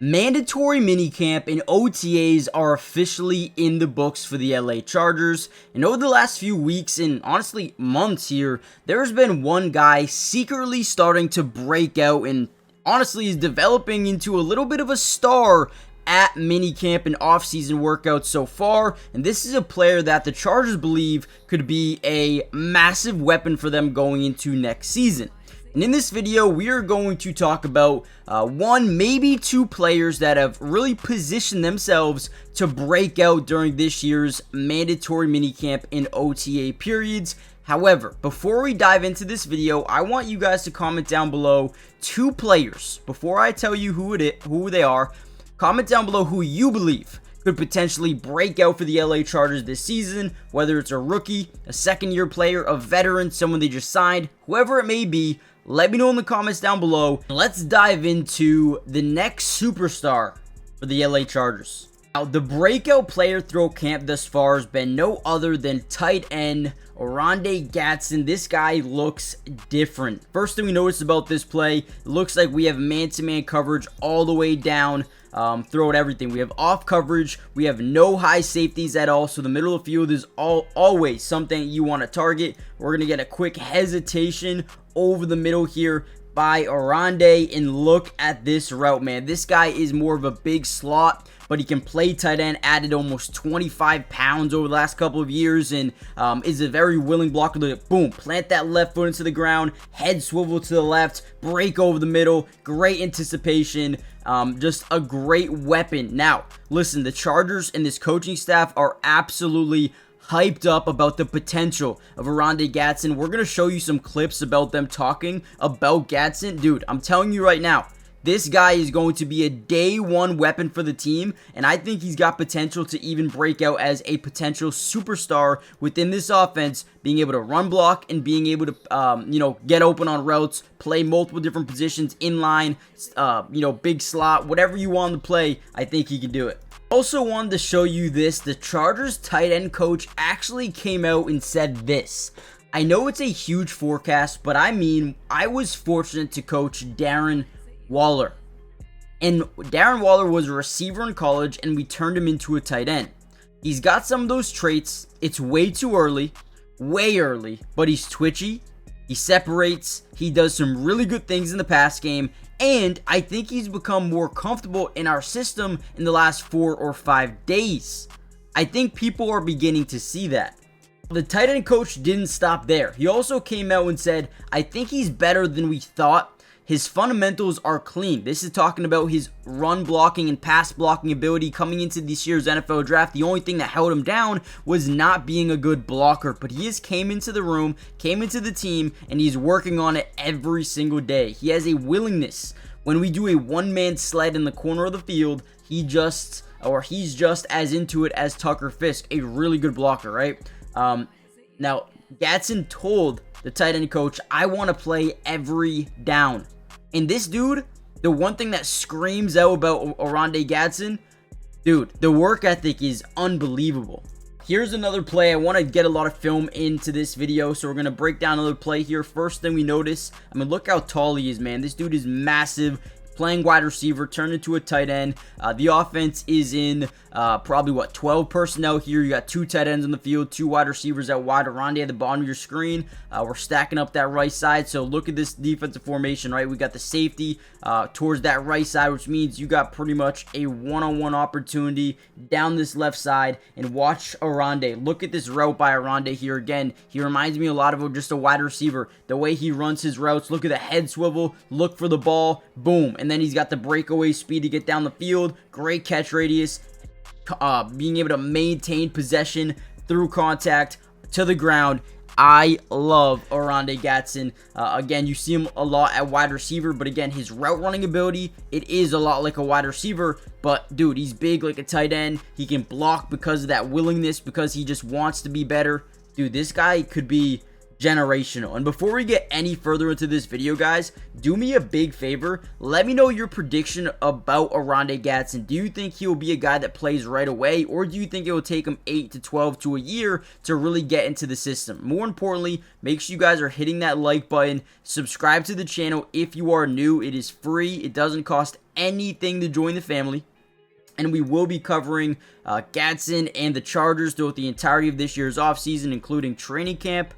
Mandatory minicamp and OTAs are officially in the books for the LA Chargers, and over the last few weeks and honestly months here, there's been one guy secretly starting to break out and honestly is developing into a little bit of a star at minicamp and off-season workouts so far, and this is a player that the Chargers believe could be a massive weapon for them going into next season. And in this video, we are going to talk about one, maybe two players that have really positioned themselves to break out during this year's mandatory minicamp and OTA periods. However, before we dive into this video, I want you guys to comment down below two players. Before I tell you who they are, comment down below who you believe could potentially break out for the LA Chargers this season, whether it's a rookie, a second-year player, a veteran, someone they just signed, whoever it may be. Let me know in the comments down below. Let's dive into the next superstar for the LA Chargers. Now, the breakout player throughout camp thus far has been no other than tight end Oronde Gadsden. This guy looks different. First thing we notice about this play, it looks like we have man-to-man coverage all the way down throughout everything. We have off coverage, we have no high safeties at all, so the middle of the field is always something you want to target. We're going to get a quick hesitation over the middle here by Oronde, and look at this route, man. This guy is more of a big slot, but he can play tight end, added almost 25 pounds over the last couple of years, and is a very willing blocker to, boom, plant that left foot into the ground, head swivel to the left, break over the middle, great anticipation, just a great weapon. Now, listen, the Chargers and this coaching staff are absolutely hyped up about the potential of Oronde Gadsden. We're going to show you some clips about them talking about Gadsden. Dude, I'm telling you right now, this guy is going to be a day one weapon for the team, and I think he's got potential to even break out as a potential superstar within this offense, being able to run block and being able to, get open on routes, play multiple different positions, inline, big slot, whatever you want to play, I think he can do it. Also wanted to show you this. The Chargers tight end coach actually came out and said this. I know it's a huge forecast, but I mean, I was fortunate to coach Darren Waller. And Darren Waller was a receiver in college, and we turned him into a tight end. He's got some of those traits. It's way too early, way early, but he's twitchy. He separates. He does some really good things in the pass game. And I think he's become more comfortable in our system in the last 4 or 5 days. I think people are beginning to see that. The tight end coach didn't stop there. He also came out and said, I think he's better than we thought. His fundamentals are clean. This is talking about his run blocking and pass blocking ability coming into this year's NFL draft. The only thing that held him down was not being a good blocker, but he just came into the room, came into the team, and he's working on it every single day. He has a willingness. When we do a one-man sled in the corner of the field, he's just as into it as Tucker Fisk, a really good blocker, right? Now, Gadsden told the tight end coach, I want to play every down. And this dude, the one thing that screams out about Oronde Gadsden, dude, the work ethic is unbelievable. Here's another play. I want to get a lot of film into this video, so we're going to break down another play here. First thing we notice, I mean, look how tall he is, man. This dude is massive. Playing wide receiver, turned into a tight end. The offense is in probably 12 personnel here. You got 2 tight ends on the field, 2 wide receivers out wide. Oronde at the bottom of your screen. We're stacking up that right side. So look at this defensive formation, right? We got the safety towards that right side, which means you got pretty much a one-on-one opportunity down this left side. And watch Oronde. Look at this route by Oronde here again. He reminds me a lot of just a wide receiver. The way he runs his routes. Look at the head swivel. Look for the ball. Boom. And then he's got the breakaway speed to get down the field. Great catch radius. Being able to maintain possession through contact to the ground. I love Oronde Gadsden. Again, you see him a lot at wide receiver, but again, his route running ability, it is a lot like a wide receiver, but dude, he's big like a tight end. He can block because of that willingness, because he just wants to be better. Dude, this guy could be generational. And before we get any further into this video, guys, do me a big favor. Let me know your prediction about Oronde Gadsden. Do you think he will be a guy that plays right away, or do you think it will take him 8 to 12 to a year to really get into the system? More importantly, make sure you guys are hitting that like button. Subscribe to the channel if you are new. It is free. It doesn't cost anything to join the family. And we will be covering Gadsden and the Chargers throughout the entirety of this year's offseason, including training camp.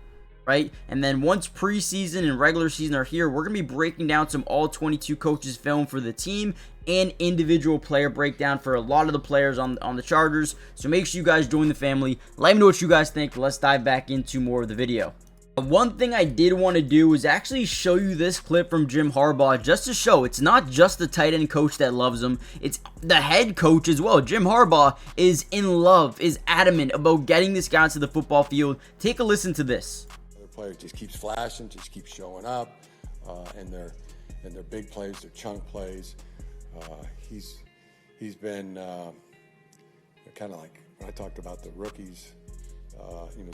Right? And then once preseason and regular season are here, we're going to be breaking down some all 22 coaches film for the team and individual player breakdown for a lot of the players on the Chargers. So make sure you guys join the family. Let me know what you guys think. Let's dive back into more of the video. One thing I did want to do is actually show you this clip from Jim Harbaugh, just to show it's not just the tight end coach that loves him, it's the head coach as well. Jim Harbaugh is in love, is adamant about getting this guy onto the football field. Take a listen to this. Player just keeps flashing, just keeps showing up, and they're big plays, they're chunk plays. He's been kind of like when I talked about the rookies,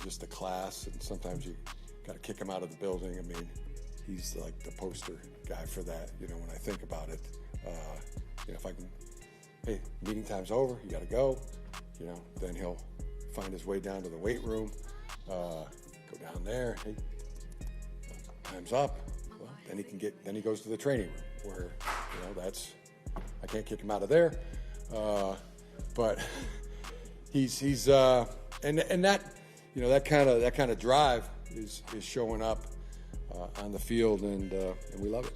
just the class, and sometimes you got to kick him out of the building. I mean, he's like the poster guy for that. When I think about it, if I can, hey, meeting time's over, you got to go. Then he'll find his way down to the weight room. Go down there. Hey, time's up. Well, then he goes to the training room where that's I can't kick him out of there. But he's and that that kind of drive is showing up on the field, and we love it.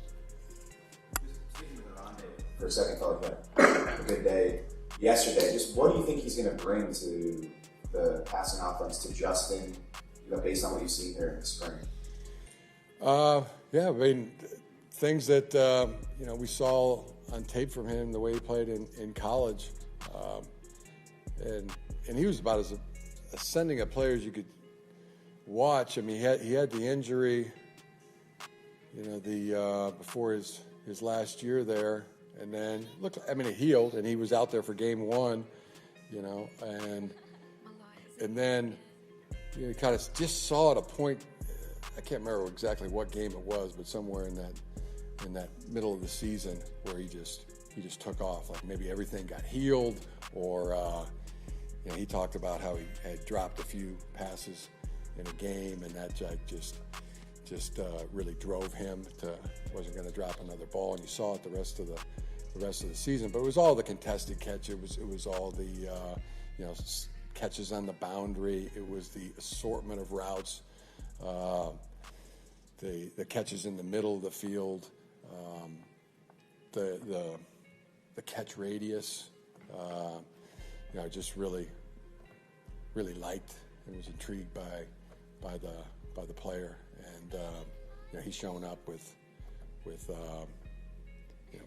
For a second, felt like a good day yesterday. Just what do you think he's going to bring to the passing offense, to Justin? Based on what you've seen here in the spring? Yeah, I mean, things that, we saw on tape from him, the way he played in college. And he was about as ascending a player as you could watch. I mean, he had the injury, before his last year there. And then, it healed, and he was out there for game one, and then, you kind of just saw at a point, I can't remember exactly what game it was, but somewhere in that middle of the season where he just took off. Like maybe everything got healed, or he talked about how he had dropped a few passes in a game, and that just really drove him to wasn't going to drop another ball. And you saw it the rest of the season. But it was all the contested catch. It was all the catches on the boundary. It was the assortment of routes, the catches in the middle of the field, the catch radius. Just really liked and was intrigued by the player, and he's shown up with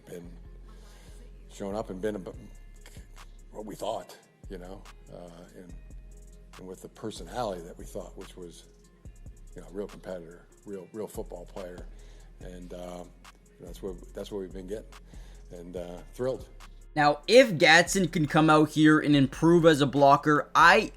been showing up and been what we thought. And with the personality that we thought, which was, a real competitor, real football player, and that's what we've been getting, and thrilled. Now, if Gadsden can come out here and improve as a blocker, I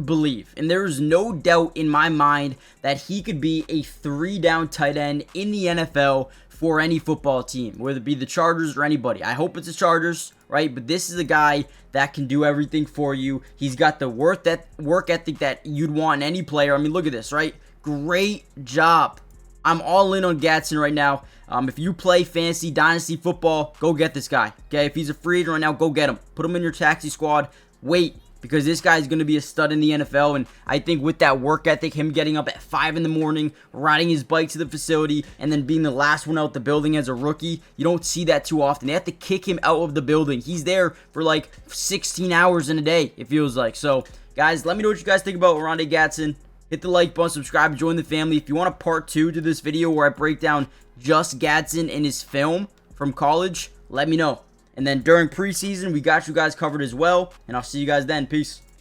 believe, and there is no doubt in my mind, that he could be a 3-down tight end in the NFL for any football team, whether it be the Chargers or anybody. I hope it's the Chargers, right? But this is a guy that can do everything for you. He's got the work ethic that you'd want in any player. I mean, look at this, right? Great job. I'm all in on Gadsden right now. If you play fantasy dynasty football, go get this guy. Okay, if he's a free agent right now, go get him. Put him in your taxi squad. Wait, because this guy is going to be a stud in the NFL, and I think with that work ethic, him getting up at 5 in the morning, riding his bike to the facility, and then being the last one out the building as a rookie, you don't see that too often. They have to kick him out of the building. He's there for like 16 hours in a day, it feels like. So, guys, let me know what you guys think about Oronde Gadsden. Hit the like button, subscribe, join the family. If you want a part 2 to this video where I break down just Gadsden and his film from college, let me know. And then during preseason, we got you guys covered as well. And I'll see you guys then. Peace.